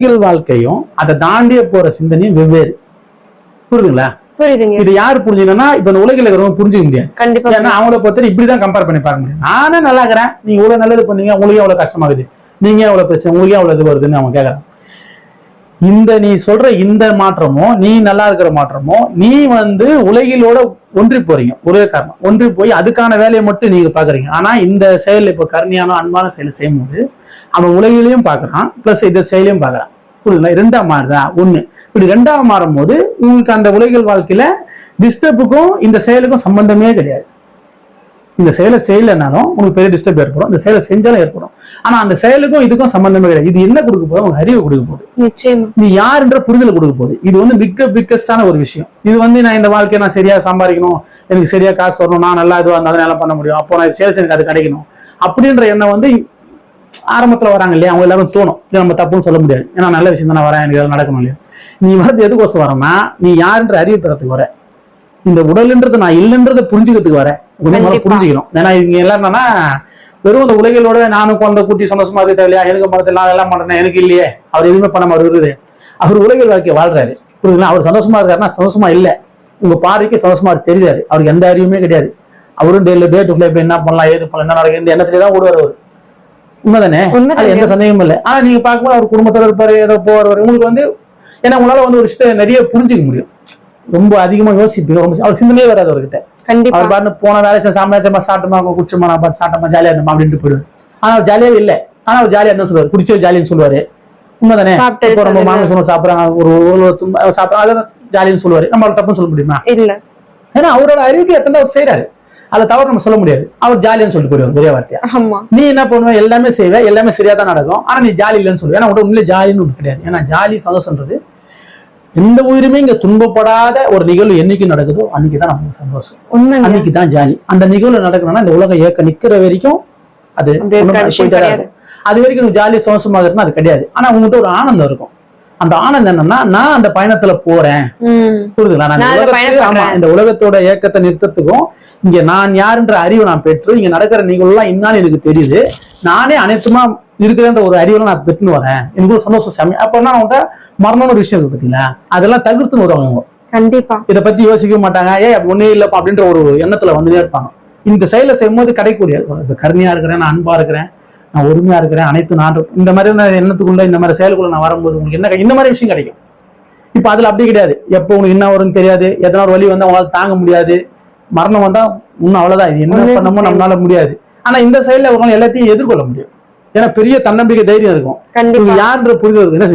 வாழ்க்கையும் அதை தாண்டிய போற சிந்தனையும் வெவ்வேறு. புரியுதுங்களா? புரியுதுங்க. இது யாரு புரிஞ்சுக்கணும்னா இப்ப இந்த உலகில் இருக்கிறவங்க புரிஞ்சுக்க முடியாது. கண்டிப்பா. ஏன்னா அவங்கள பொறுத்தவரை இப்படிதான் கம்பேர் பண்ணி பார்க்க முடியும். நானே நல்லா இருக்கிறேன், நீங்க இவ்வளவு நல்லது பண்ணீங்க, உங்களுக்கு எவ்வளவு கஷ்டமாகுது, நீங்க எவ்வளவு பிரச்சனை, உங்களுக்கு எவ்வளவு இது வருதுன்னு அவங்க கேட்கறாங்க. இந்த நீ சொல்ற இந்த மாற்றமோ, நீ நல்லா இருக்கிற மாற்றமோ, நீ உலகிலோட ஒன்றி போறீங்க. ஒரே காரணம், ஒன்றி போய் அதுக்கான வேலையை மட்டும் நீங்க பாக்குறீங்க. ஆனா இந்த செயல் இப்ப கருணையான அன்பான செயல் செய்யும்போது அவன் உலகிலையும் பாக்குறான், பிளஸ் இந்த செயலையும் பாக்குறான். புரியுதுங்களா? ரெண்டாம் மாறுதா ஒண்ணு. இப்படி ரெண்டாம் மாறும் போது உங்களுக்கு அந்த உலகில் வாழ்க்கையில டிஸ்டர்புக்கும் இந்த செயலுக்கும் சம்பந்தமே கிடையாது. இந்த செயலை செய்யலைனாலும் உங்களுக்கு பெரிய டிஸ்டர்ப் ஏற்படும், இந்த செயலை செஞ்சாலும் ஏற்படும். ஆனா அந்த செயலுக்கும் இதுக்கும் சம்பந்தமே கிடையாது. இது என்ன கொடுக்க போகுது? உங்களுக்கு அறிவு கொடுக்க போகுது. நிச்சயமா. நீ யாருன்ற புரிதலை கொடுக்க போகுது. இது பிக்கஸ்டான ஒரு விஷயம். இது நான் இந்த வாழ்க்கையை நான் சரியா சம்பாதிக்கணும், எனக்கு சரியா காசு வரணும், நான் நல்லா இதுவா இருந்தாலும் நல்லா பண்ண முடியும், அப்போ நான் சேல்ஸ் எனக்கு அது கிடைக்கணும் அப்படின்ற எண்ணம் ஆரம்பத்துல வராங்க இல்லையா, அவங்க எல்லாரும் தோணும். இது நம்ம தப்புன்னு சொல்ல முடியாது. ஏன்னா நல்ல விஷயம் தான் வரேன், எனக்கு நடக்கணும் இல்லையா. நீ எதுக்கோசம் வரனா, நீ யாருன்ற அறிவு பெறத்துக்கு வர, இந்த உடல்ன்றது நான் இல்லைன்றதை புரிஞ்சுக்கிறதுக்கு வரேன். புரிஞ்சுக்கணும். ஏன்னா இவங்க எல்லாம் என்னன்னா வெறும் இந்த உலகிலோட நானும் குழந்தை கூட்டி சந்தோஷமா இருக்க தேவையா, எனக்கு மரத்தில் நான் எல்லாம் பண்றேன், எனக்கு இல்லையே, அவர் எதுவுமே பண்ண மாதிரி இருக்குது. அவர் உலகில் வாழ்க்கையை வாழ்றாரு. புரியுதுங்களா? அவர் சந்தோஷமா இருக்காருன்னா சந்தோஷமா இல்லை, உங்க பார்வைக்கு சந்தோஷமா தெரியாது. அவருக்கு எந்த அறிவுமே கிடையாது. அவரும் டே டு லைஃப் என்ன பண்ணலாம், ஏது பண்ணலாம், என்ன நடக்குது, இந்த எண்ணத்துல தான் ஓடுவார் அவர். உண்மைதானே? அது எந்த சந்தேகமும் இல்லை. ஆனா நீங்க பார்க்கும்போது அவர் குடும்பத்தோட இருப்பாரு, ஏதோ போவார். உங்களுக்கு ஏன்னா உங்களால ஒரு விஷயத்தை நிறைய புரிஞ்சுக்க முடியும். ரொம்ப அதிகமா யோசிப்பீங்க, ரொம்ப அவர் சிந்தனையே வராது அவர்கிட்ட. அவர் பாட்டு போன வேலை சாமியாச்சமா சாப்பிட்டோமா குடிச்சோமா நான் பார்த்து சாப்பிட்டோமா ஜாலியா இருந்தோமா அப்படின்ட்டு போயிடுவார். ஆனா அவர் ஜாலியாவே இல்லை. ஆனா அவர் ஜாலியா என்ன சொல்லுவார், குடிச்ச ஜாலின்னு சொல்லுவாரு. உண்மைதானே? ரொம்ப மாமி சொன்ன சாப்பிடுறாங்க, ஒரு சாப்பிடுறாங்க, அதான் ஜாலின்னு சொல்லுவாரு. நம்ம அவரை தப்புன்னு சொல்ல முடியுமா? இல்ல. ஏன்னா அவரோட அறிவுக்கு எத்தனை அவர் செய்யறாரு, அதை தவிர நம்ம சொல்ல முடியாது. அவர் ஜாலின்னு சொல்லிட்டு போயிடுவார் ஒரே வார்த்தையா. நீ என்ன பண்ணுவ, எல்லாமே செய்வ, எல்லாமே சரியா தான் நடக்கும், ஆனா நீ ஜாலி இல்லைன்னு சொல்லுவ. ஏன்னா உண்மையிலே ஜாலின்னு ஒன்று கிடையாது. ஏன்னா ஜாலி சந்தோஷம்ன்றது எந்த உயிருமே இங்க துன்பப்படாத ஒரு நிகழ்வு என்னைக்கு நடக்குதோ அன்னைக்குதான் நமக்கு சந்தோஷம், அன்னைக்குதான் ஜாலி. அந்த நிகழ்வு நடக்கணும்னா இந்த உலகம் ஏக்க நிக்கிற வரைக்கும் அது அது வரைக்கும் ஜாலி சந்தோஷமாக இருக்குன்னா அது கிடையாது. ஆனா உங்ககிட்ட ஒரு ஆனந்தம் இருக்கும். அந்த ஆனந்தம் என்னன்னா, நான் அந்த பயணத்துல போறேன். புரியுதுங்களா? நான் இந்த உலகத்தோட ஏக்கத்தை நிறுத்தத்துக்கும் இங்க நான் யாருன்ற அறிவை நான் பெற்று இங்க நடக்கிற நிகழ்வுலாம் இன்னான்னு எனக்கு தெரியுது, நானே அனைத்துமா இருக்கிறன்ற ஒரு அறிவுலாம் நான் பெற்றுன்னு வரேன், எனக்கு சந்தோஷம் சாமி. அப்பன்னா அவங்கள்ட்ட மரணம்னு ஒரு விஷயம் இருக்கு பார்த்தீங்களா, அதெல்லாம் தவிர்த்துன்னு வருவாங்க. கண்டிப்பா இதை பத்தி யோசிக்க மாட்டாங்க. ஒன்னே இல்லப்பா அப்படின்ற ஒரு எண்ணத்துல வந்துட்டே இருப்பாங்க. இந்த செயலை செய்யும் போது கிடைக்கக்கூடிய இப்ப கருணையா இருக்கிறேன், நான் அன்பா இருக்கிறேன், நான் ஒருமையா இருக்கிறேன், அனைத்து நான் இந்த மாதிரி எண்ணத்துக்குள்ள இந்த மாதிரி செயலுக்குள்ள நான் வரும்போது உங்களுக்கு என்ன இந்த மாதிரி விஷயம் கிடைக்கும். இப்ப அதுல அப்படி கிடையாது. எப்போ உங்களுக்கு என்ன வரும்னு தெரியாது, எத்தனை ஒரு வலி வந்தா உங்களால தாங்க முடியாது, மரணம் வந்தா இன்னும் அவ்வளவுதான், இது என்ன பண்ணமோ நம்மளால முடியாது. ஆனா இந்த செயல்ல ஒரு நாள் எல்லாத்தையும் எதிர்கொள்ள முடியும். ஏன்னா பெரிய தன்னம்பிக்கை தைரியம் இருக்கும். யாருன்ற புரிதல் இருக்கு. என்ன